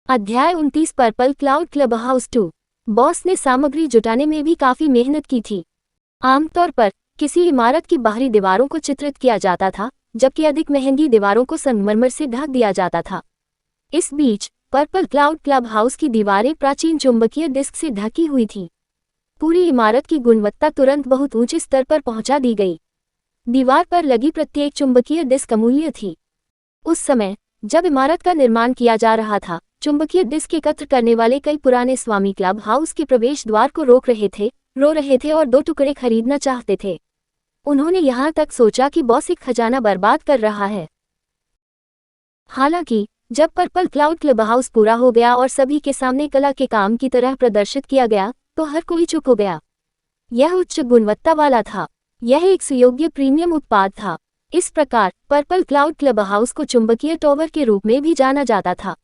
अध्याय 29 purple cloud club house 2। Boss ने सामग्री जुटाने में भी काफी मेहनत की थी। आमतौर पर किसी इमारत की बाहरी दीवारों को चित्रित किया जाता था, जबकि अधिक महंगी दीवारों को संगमरमर से ढक दिया जाता था। इस बीच पर्पल क्लाउड क्लब हाउस की दीवारें प्राचीन चुंबकीय डिस्क से ढकी हुई थीं। पूरी इमारत की गुणवत्ता तुरंत बहुत ऊंचे स्तर पर पहुंचा दी गई। दीवार पर लगी प्रत्येक चुंबकीय डिस्क अमूल्य थी। उस समय जब इमारत का निर्माण किया जा रहा था, चुंबकीय डिस्क एकत्र करने वाले कई पुराने स्वामी क्लब हाउस के प्रवेश द्वार को रो रहे थे और 2 टुकड़े खरीदना चाहते थे। उन्होंने यहाँ तक सोचा कि बॉस एक खजाना बर्बाद कर रहा है। हालांकि जब पर्पल क्लाउड क्लब हाउस पूरा हो गया और सभी के सामने कला के काम की तरह प्रदर्शित किया गया, तो हर कोई चुप हो गया। यह उच्च गुणवत्ता वाला था। यह एक सुयोग्य प्रीमियम उत्पाद था। इस प्रकार पर्पल क्लाउड क्लब हाउस को चुंबकीय टॉवर के रूप में भी जाना जाता था।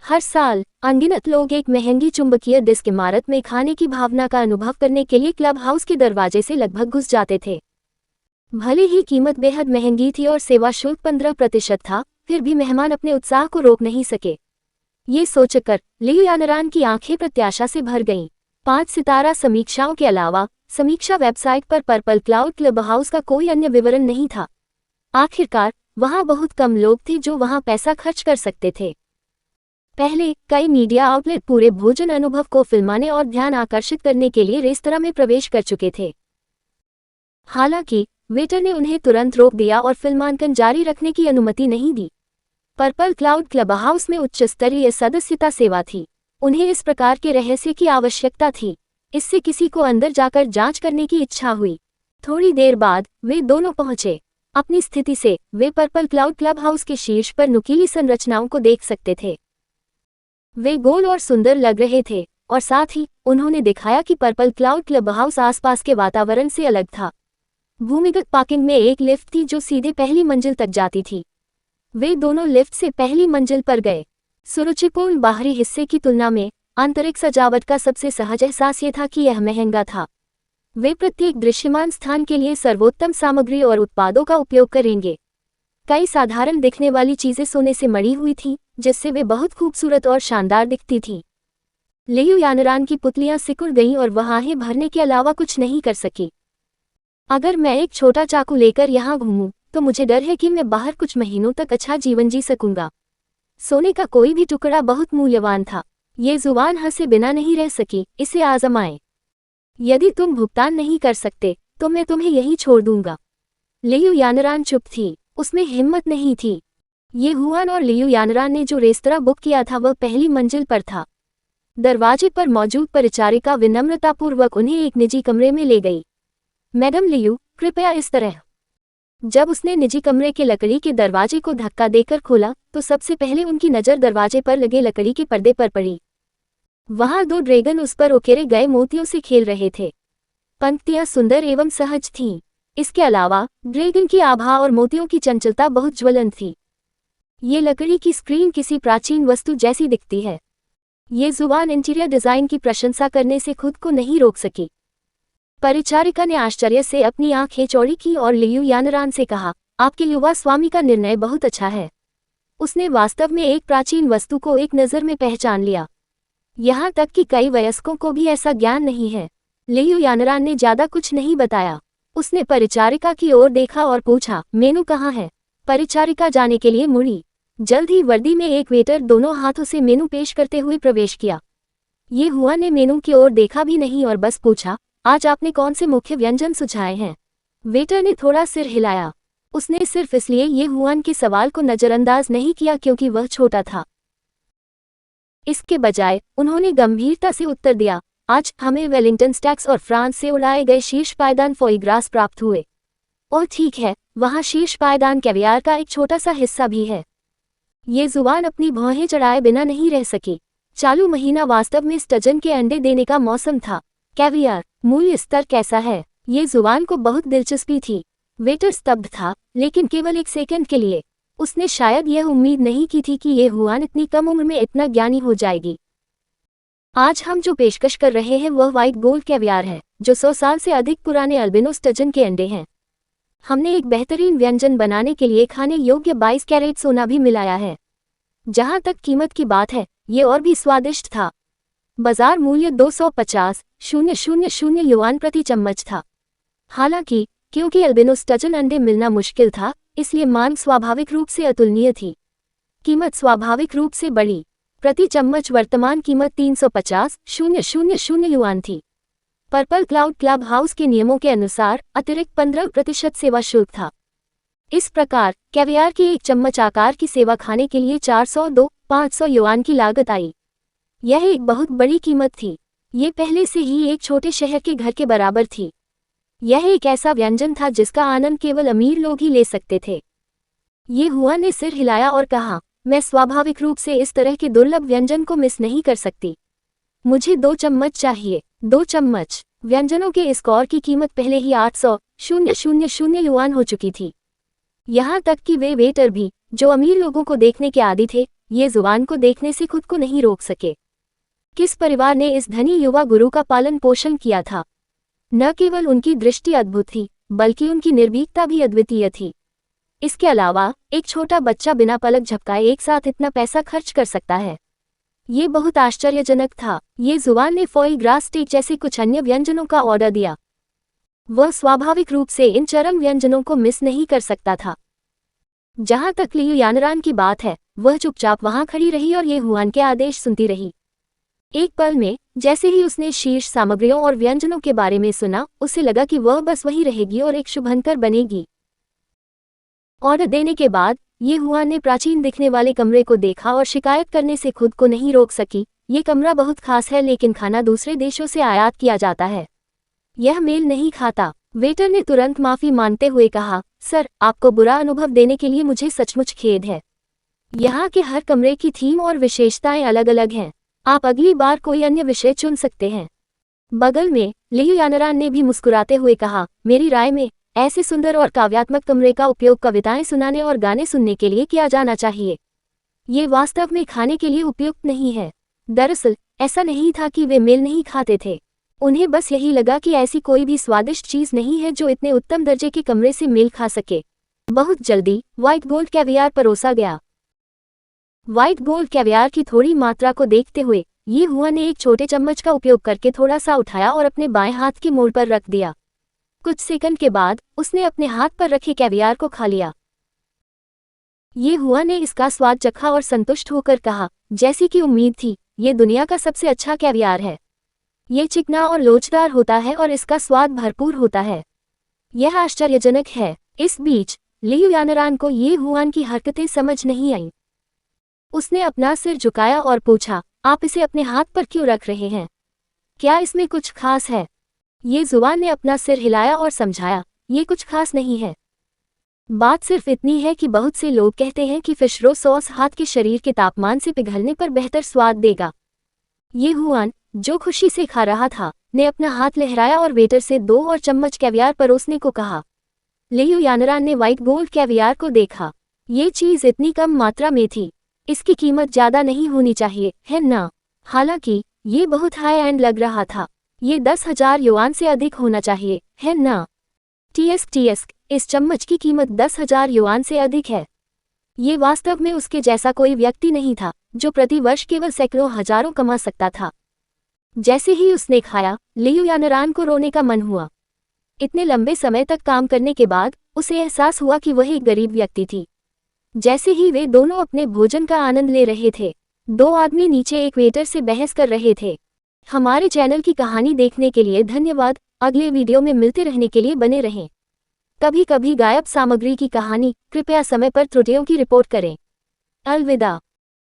हर साल अनगिनत लोग एक महंगी चुंबकीय डिस्क इमारत में खाने की भावना का अनुभव करने के लिए क्लब हाउस के दरवाजे से लगभग घुस जाते थे। भले ही कीमत बेहद महंगी थी और सेवा शुल्क 15% था, फिर भी मेहमान अपने उत्साह को रोक नहीं सके। ये सोचकर लियू यानरान की आंखें प्रत्याशा से भर गईं। 5 सितारा समीक्षाओं के अलावा समीक्षा वेबसाइट पर पर्पल क्लाउड क्लब हाउस का कोई अन्य विवरण नहीं था। आखिरकार वहां बहुत कम लोग थे जो वहां पैसा खर्च कर सकते थे। पहले कई मीडिया आउटलेट पूरे भोजन अनुभव को फिल्माने और ध्यान आकर्षित करने के लिए रेस्तरां में प्रवेश कर चुके थे। हालांकि वेटर ने उन्हें तुरंत रोक दिया और फिल्मांकन जारी रखने की अनुमति नहीं दी। पर्पल क्लाउड क्लब हाउस में उच्च स्तरीय सदस्यता सेवा थी। उन्हें इस प्रकार के रहस्य की आवश्यकता थी। इससे किसी को अंदर जाकर जांच करने की इच्छा हुई। थोड़ी देर बाद वे दोनों पहुंचे। अपनी स्थिति से वे पर्पल क्लाउड क्लब हाउस के शीर्ष पर नुकीली संरचनाओं को देख सकते थे। वे गोल और सुंदर लग रहे थे, और साथ ही उन्होंने दिखाया कि पर्पल क्लाउड क्लब हाउस आसपास के वातावरण से अलग था। भूमिगत पार्किंग में एक लिफ्ट थी जो सीधे पहली मंजिल तक जाती थी। वे दोनों लिफ्ट से पहली मंजिल पर गए। सुरुचिपूर्ण बाहरी हिस्से की तुलना में आंतरिक सजावट का सबसे सहज एहसास ये था कि यह महंगा था। वे प्रत्येक दृश्यमान स्थान के लिए सर्वोत्तम सामग्री और उत्पादों का उपयोग करेंगे। कई साधारण दिखने वाली चीजें सोने से मढ़ी हुई थीं, जिससे वे बहुत खूबसूरत और शानदार दिखती थीं। लियू यानरान की पुतलियां सिकुड़ गईं और वह आहें भरने के अलावा कुछ नहीं कर सकी। अगर मैं एक छोटा चाकू लेकर यहाँ घूमूं, तो मुझे डर है कि मैं बाहर कुछ महीनों तक अच्छा जीवन जी सकूंगा। सोने का कोई भी टुकड़ा बहुत मूल्यवान था। ये जुबान हंसे बिना नहीं रह सकी। इसे आजमाएं। यदि तुम भुगतान नहीं कर सकते तो मैं तुम्हें यहीं छोड़ दूंगा। लियू यानरान चुप थी। उसमें हिम्मत नहीं थी। ये हुआन और लियू यानरान ने जो रेस्तरां बुक किया था वह पहली मंजिल पर था। दरवाजे पर मौजूद परिचारिका विनम्रतापूर्वक उन्हें एक निजी कमरे में ले गई। मैडम लियू, कृपया इस तरह। जब उसने निजी कमरे के लकड़ी के दरवाजे को धक्का देकर खोला, तो सबसे पहले उनकी नज़र दरवाजे पर लगे लकड़ी के पर्दे पर पड़ी। वहां 2 ड्रैगन उस पर उकेरे गए मोतियों से खेल रहे थे। पंक्तियां सुंदर एवं सहज थीं। इसके अलावा ड्रैगन की आभा और मोतियों की चंचलता बहुत ज्वलंत थी। ये लकड़ी की स्क्रीन किसी प्राचीन वस्तु जैसी दिखती है। ये जुबान इंटीरियर डिजाइन की प्रशंसा करने से खुद को नहीं रोक सकी। परिचारिका ने आश्चर्य से अपनी आंखें चौड़ी की और लियू यानरान से कहा, आपके युवा स्वामी का निर्णय बहुत अच्छा है। उसने वास्तव में एक प्राचीन वस्तु को एक नज़र में पहचान लिया। यहाँ तक कि कई वयस्कों को भी ऐसा ज्ञान नहीं है। लियू यानरान ने ज्यादा कुछ नहीं बताया। उसने परिचारिका की ओर देखा और पूछा, मेनू कहाँ है? परिचारिका जाने के लिए मुड़ी। जल्द ही वर्दी में एक वेटर दोनों हाथों से मेनू पेश करते हुए प्रवेश किया। ये हुआ ने मेनू की ओर देखा भी नहीं और बस पूछा, आज आपने कौन से मुख्य व्यंजन सुझाए हैं? वेटर ने थोड़ा सिर हिलाया। उसने सिर्फ इसलिए ये हुआन के सवाल को नजरअंदाज नहीं किया क्योंकि वह छोटा था। इसके बजाय उन्होंने गंभीरता से उत्तर दिया, आज हमें वेलिंगटन स्टैक्स और फ्रांस से उड़ाए गए शीर्ष पायदान फोईग्रास प्राप्त हुए। और ठीक है, वहाँ शीर्ष पायदान कैवियार का एक छोटा सा हिस्सा भी है। ये जुबान अपनी भौहें चढ़ाए बिना नहीं रह सकी। चालू महीना वास्तव में स्टजन के अंडे देने का मौसम था। कैवियार मूल्य स्तर कैसा है? ये जुबान को बहुत दिलचस्पी थी। वेटर स्तब्ध था, लेकिन केवल एक सेकंड के लिए। उसने शायद यह उम्मीद नहीं की थी कि ये हुआन इतनी कम उम्र में इतना ज्ञानी हो जाएगी। आज हम जो पेशकश कर रहे हैं वह व्हाइट गोल्ड कैवियार है, जो 100 साल से अधिक पुराने अल्बिनो स्टजन के अंडे हैं। हमने एक बेहतरीन व्यंजन बनाने के लिए खाने योग्य 22 कैरेट सोना भी मिलाया है। जहां तक कीमत की बात है, ये और भी स्वादिष्ट था। बाजार मूल्य 250,000 युआन प्रति चम्मच था। हालांकि क्योंकि अल्बिनोस डजन अंडे मिलना मुश्किल था, इसलिए मांग स्वाभाविक रूप से अतुलनीय थी। कीमत स्वाभाविक रूप से बढ़ी। प्रति चम्मच वर्तमान कीमत 350,000 युआन थी। पर्पल क्लाउड क्लब हाउस के नियमों के अनुसार अतिरिक्त 15% सेवा शुल्क था। इस प्रकार कैवियार की एक चम्मच आकार की सेवा खाने के लिए 402-500 युआन की लागत आई। यह एक बहुत बड़ी कीमत थी। ये पहले से ही एक छोटे शहर के घर के बराबर थी। यह एक ऐसा व्यंजन था जिसका आनंद केवल अमीर लोग ही ले सकते थे। ये हुआ ने सिर हिलाया और कहा, मैं स्वाभाविक रूप से इस तरह के दुर्लभ व्यंजन को मिस नहीं कर सकती। मुझे 2 चम्मच चाहिए। 2 चम्मच। व्यंजनों के इस कौर की कीमत पहले ही 800,000 युआन हो चुकी थी। यहाँ तक कि वे वेटर भी, जो अमीर लोगों को देखने के आदी थे, ये जुबान को देखने से खुद को नहीं रोक सके। किस परिवार ने इस धनी युवा गुरु का पालन पोषण किया था? न केवल उनकी दृष्टि अद्भुत थी, बल्कि उनकी निर्भीकता भी अद्वितीय थी। इसके अलावा एक छोटा बच्चा बिना पलक झपकाए एक साथ इतना पैसा खर्च कर सकता है। ये बहुत आश्चर्यजनक था। ये जुबान ने फॉइल ग्रास स्टेक जैसे कुछ अन्य व्यंजनों का ऑर्डर दिया। वह स्वाभाविक रूप से इन चरम व्यंजनों को मिस नहीं कर सकता था। जहां तक लियू यानरान की बात है, वह चुपचाप वहां खड़ी रही और ये हुआन के आदेश सुनती रही। एक पल में जैसे ही उसने शीर्ष सामग्रियों और व्यंजनों के बारे में सुना, उसे लगा कि वह बस वहीं रहेगी और एक शुभंकर बनेगी। ऑर्डर देने के बाद ये हुआन ने प्राचीन दिखने वाले कमरे को देखा और शिकायत करने से खुद को नहीं रोक सकी। ये कमरा बहुत खास है, लेकिन खाना दूसरे देशों से आयात किया जाता है। यह मेल नहीं खाता। वेटर ने तुरंत माफी मांगते हुए कहा, सर, आपको बुरा अनुभव देने के लिए मुझे सचमुच खेद है। यहाँ के हर कमरे की थीम और विशेषताएं अलग अलग हैं। आप अगली बार कोई अन्य विषय चुन सकते हैं। बगल में लियू यानरान ने भी मुस्कुराते हुए कहा, मेरी राय में ऐसे सुंदर और काव्यात्मक कमरे का उपयोग कविताएं सुनाने और गाने सुनने के लिए किया जाना चाहिए। ये वास्तव में खाने के लिए उपयुक्त नहीं है। दरअसल ऐसा नहीं था कि वे मेल नहीं खाते थे। उन्हें बस यही लगा कि ऐसी कोई भी स्वादिष्ट चीज नहीं है जो इतने उत्तम दर्जे के कमरे से मेल खा सके। बहुत जल्दी व्हाइट गोल्ड कैवियार परोसा गया। व्हाइट गोल्ड कैवियार की थोड़ी मात्रा को देखते हुए ये हुआ ने एक छोटे चम्मच का उपयोग करके थोड़ा सा उठाया और अपने बाएं हाथ के मोड़ पर रख दिया। कुछ सेकंड के बाद उसने अपने हाथ पर रखे कैवियार को खा लिया। ये हुआ ने इसका स्वाद चखा और संतुष्ट होकर कहा, जैसी कि उम्मीद थी, ये दुनिया का सबसे अच्छा कैवियार है। ये चिकना और लोचदार होता है और इसका स्वाद भरपूर होता है। यह आश्चर्यजनक है। इस बीच लियू यानरान को ये हुआन की हरकतें समझ नहीं आईं। उसने अपना सिर झुकाया और पूछा, आप इसे अपने हाथ पर क्यों रख रहे हैं? क्या इसमें कुछ खास है? ये जुबान ने अपना सिर हिलाया और समझाया, ये कुछ खास नहीं है। बात सिर्फ इतनी है कि बहुत से लोग कहते हैं कि फिश रो सॉस हाथ के शरीर के तापमान से पिघलने पर बेहतर स्वाद देगा। ये हुआन, जो खुशी से खा रहा था, ने अपना हाथ लहराया और वेटर से 2 और चम्मच कैवियार परोसने को कहा। लियू यानरान ने व्हाइट गोल्ड कैवियार को देखा। ये चीज इतनी कम मात्रा में थी, इसकी कीमत ज्यादा नहीं होनी चाहिए, है ना? हालांकि ये बहुत हाई एंड लग रहा था। ये 10,000 युआन से अधिक होना चाहिए, है ना? TSK, इस चम्मच की कीमत 10,000 युआन से अधिक है। ये वास्तव में उसके जैसा कोई व्यक्ति नहीं था, जो प्रति वर्ष केवल सैकड़ों हजारों कमा सकता था। जैसे ही उसने खाया, लियू यानरान को रोने का मन हुआ। इतने लंबे समय तक काम करने के बाद उसे एहसास हुआ कि वह एक गरीब व्यक्ति थी। जैसे ही वे दोनों अपने भोजन का आनंद ले रहे थे, 2 आदमी नीचे एक वेटर से बहस कर रहे थे। हमारे चैनल की कहानी देखने के लिए धन्यवाद। अगले वीडियो में मिलते रहने के लिए बने रहें। कभी कभी गायब सामग्री की कहानी, कृपया समय पर त्रुटियों की रिपोर्ट करें। अलविदा।